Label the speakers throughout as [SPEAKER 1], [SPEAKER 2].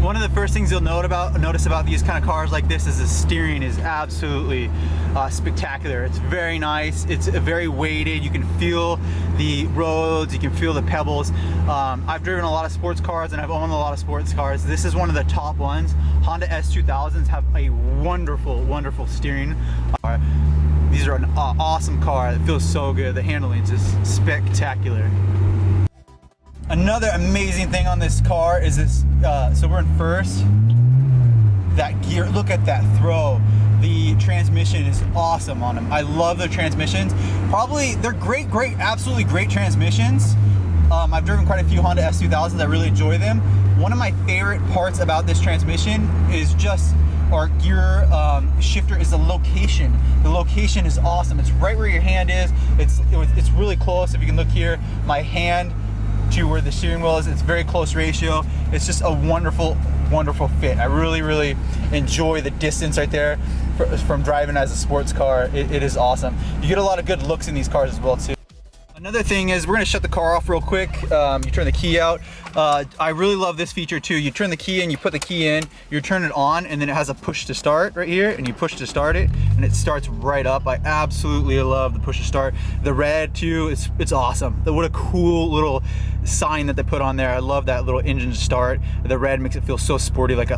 [SPEAKER 1] One of the first things you'll notice about these kind of cars like this is the steering is absolutely spectacular. It's very nice. It's very weighted. You can feel the roads. You can feel the pebbles. I've driven a lot of sports cars and I've owned a lot of sports cars. This is one of the top ones. Honda S2000s have a wonderful, wonderful steering. These are an awesome car. It feels so good. The handling is just spectacular. Another amazing thing on this car is this, so we're in first, that gear, look at that throw. The transmission is awesome on them. I love the transmissions. Probably, they're great, absolutely great transmissions. I've driven quite a few Honda S2000s, I really enjoy them. One of my favorite parts about this transmission is just, our gear shifter is the location. The location is awesome. It's right where your hand is. It's really close. If you can look here, my hand to where the steering wheel is, it's very close ratio. It's just a wonderful, wonderful fit. I really, really enjoy the distance right there from driving as a sports car. It is awesome. You get a lot of good looks in these cars as well too. Another thing is, we're gonna shut the car off real quick. You turn the key out. I really love this feature too. You turn the key in, you put the key in, you turn it on, and then it has a push to start right here, and you push to start it, and it starts right up. I absolutely love the push to start. The red too, it's awesome. What a cool little sign that they put on there. I love that little engine start. The red makes it feel so sporty, like.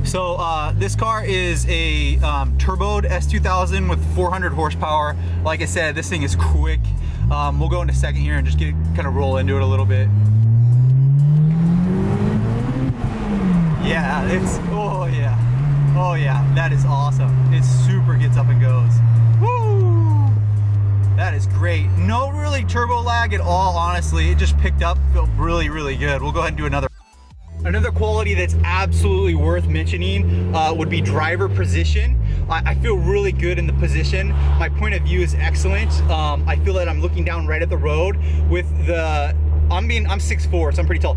[SPEAKER 1] So this car is a turboed S2000 with 400 horsepower. Like I said, this thing is quick. We'll go in a second here and just kind of roll into it a little bit. Yeah, oh yeah, that is awesome. It super gets up and goes. Woo! That is great. No really turbo lag at all, honestly. It just picked up, felt really, really good. We'll go ahead and do another. Another quality that's absolutely worth mentioning would be driver position. I feel really good in the position. My point of view is excellent. I feel that I'm looking down right at the road with the I'm 6'4", so I'm pretty tall.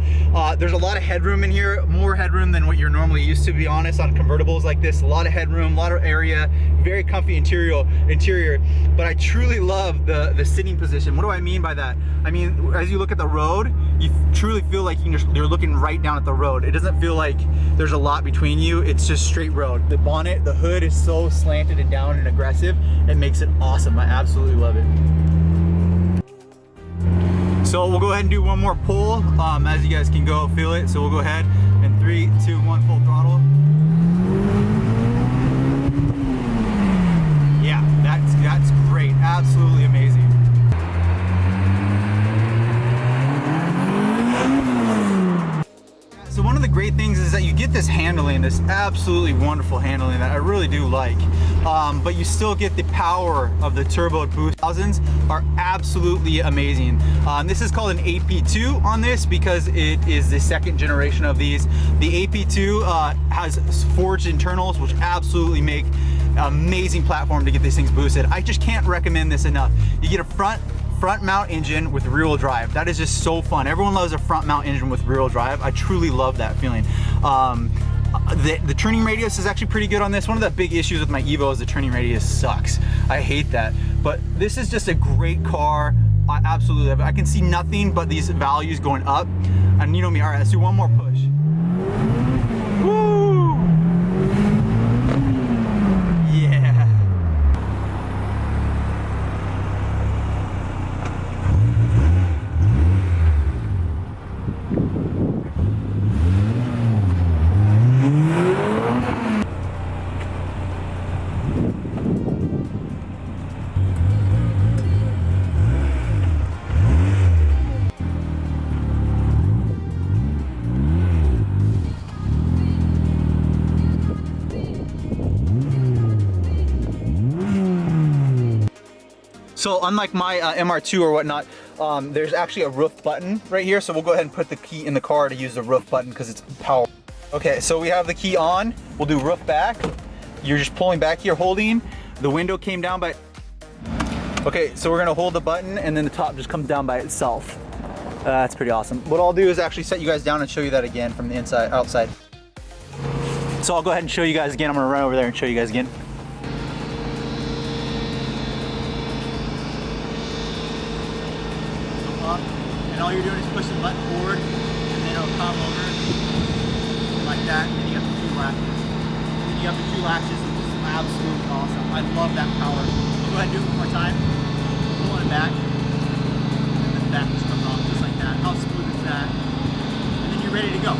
[SPEAKER 1] There's a lot of headroom in here, more headroom than what you're normally used to be honest on convertibles like this. A lot of headroom, a lot of area, very comfy interior. But I truly love the sitting position. What do I mean by that? I mean, as you look at the road, you truly feel like you're looking right down at the road. It doesn't feel like there's a lot between you. It's just straight road. The bonnet, the hood is so slanted and down and aggressive. It makes it awesome. I absolutely love it. So we'll go ahead and do one more pull. As you guys can go feel it. So we'll go ahead in 3, 2, 1, full throttle. Yeah, that's great. Absolutely amazing. So one of the great things is that you get this handling, this absolutely wonderful handling that I really do like. But you still get the power of the turbo boost. Thousands are absolutely amazing. This is called an AP2 on this because it is the second generation of these. The AP2 has forged internals, which absolutely make an amazing platform to get these things boosted. I just can't recommend this enough. You get a front mount engine with rear wheel drive. That is just so fun. Everyone loves a front mount engine with rear wheel drive. I truly love that feeling. The turning radius is actually pretty good on this. One of the big issues with my Evo is the turning radius sucks. I hate that. But this is just a great car. I absolutely love it. I can see nothing but these values going up. And you know me, all right, let's do one more push. Woo! Yeah. So unlike my MR2 or whatnot, there's actually a roof button right here. So we'll go ahead and put the key in the car to use the roof button because it's power. Okay, so we have the key on. We'll do roof back. You're just pulling back here, holding. The window came down by... Okay, so we're gonna hold the button and then the top just comes down by itself. That's pretty awesome. What I'll do is actually set you guys down and show you that again from the inside, outside. So I'll go ahead and show you guys again. I'm gonna run over there and show you guys again. And all you're doing is push the button forward and then it'll come over like that, and then you have the 2 latches. Then you have the 2 latches, which is absolutely awesome. I love that power. We'll go ahead and do it one more time. Pull it back, and then the back just comes off just like that. How smooth is that? And then you're ready to go.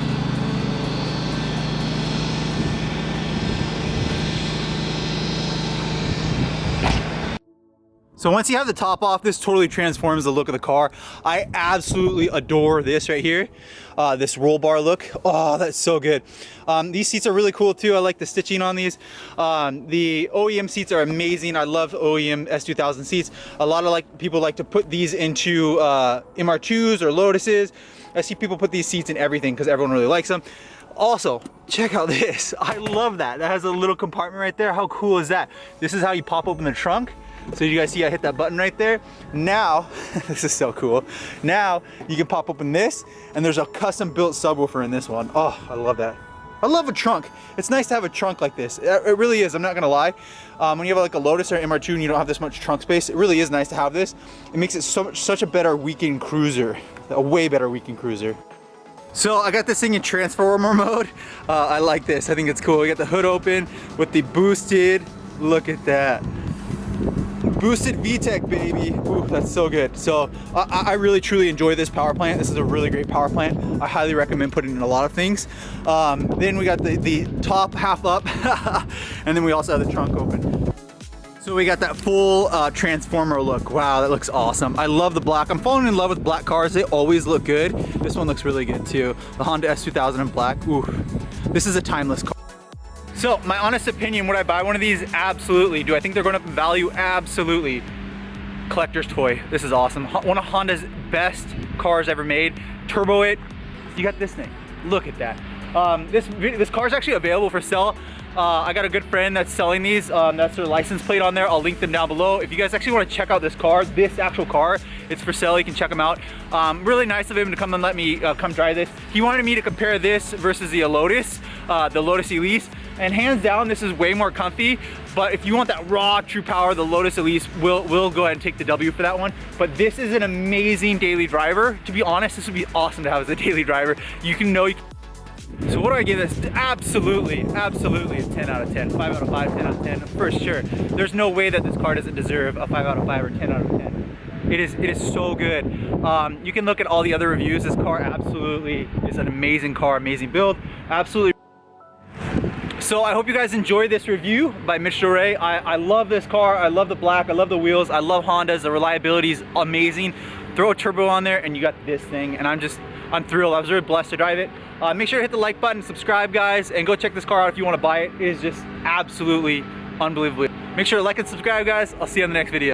[SPEAKER 1] So once you have the top off, this totally transforms the look of the car. I absolutely adore this right here, this roll bar look. Oh, that's so good. These seats are really cool too. I like the stitching on these. The OEM seats are amazing. I love OEM S2000 seats. A lot of people like to put these into MR2s or Lotuses. I see people put these seats in everything because everyone really likes them. Also, check out this. I love that. That has a little compartment right there. How cool is that? This is how you pop open the trunk. So you guys see I hit that button right there. Now, this is so cool. Now you can pop open this and there's a custom built subwoofer in this one. Oh, I love that. I love a trunk. It's nice to have a trunk like this. It really is, I'm not gonna lie. When you have like a Lotus or MR2 and you don't have this much trunk space, it really is nice to have this. It makes it such a better weekend cruiser, a way better weekend cruiser. So I got this thing in transformer mode. I like this, I think it's cool. We got the hood open with the boosted, look at that. Boosted VTEC, baby. Ooh, that's so good. So I really truly enjoy this power plant. This is a really great power plant. I highly recommend putting in a lot of things. Then we got the top half up and then we also have the trunk open. So we got that full transformer look. Wow, that looks awesome. I love the black. I'm falling in love with black cars. They always look good. This one looks really good too. The Honda S2000 in black. Ooh, this is a timeless car. So my honest opinion, would I buy one of these? Absolutely. Do I think they're going up in value? Absolutely. Collector's toy. This is awesome. One of Honda's best cars ever made. Turbo it. You got this thing. Look at that. This car is actually available for sale I got a good friend that's selling these. That's their license plate on there. I'll link them down below. If you guys actually want to check out this car, this actual car, it's for sale. You can check them out. Really nice of him to come and let me come drive this. He wanted me to compare this versus the Lotus ELISE. And hands down, this is way more comfy. But if you want that raw, true power, the Lotus ELISE will go ahead and take the W for that one. But this is an amazing daily driver. To be honest, this would be awesome to have as a daily driver. You can know. So what do I give this? Absolutely a 10 out of 10. 5 out of 5, 10 out of 10, for sure. There's no way that this car doesn't deserve a 5 out of 5 or 10 out of 10. It is so good. You can look at all the other reviews. This car absolutely is an amazing car, amazing build. Absolutely. So I hope you guys enjoyed this review by Mitch Dore. I love this car. I love the black. I love the wheels. I love Hondas. The reliability is amazing. Throw a turbo on there and you got this thing, and I'm thrilled. I was really blessed to drive it. Make sure to hit the like button, subscribe guys, and go check this car out if you want to buy it. It is just absolutely unbelievable. Make sure to like and subscribe guys. I'll see you on the next video.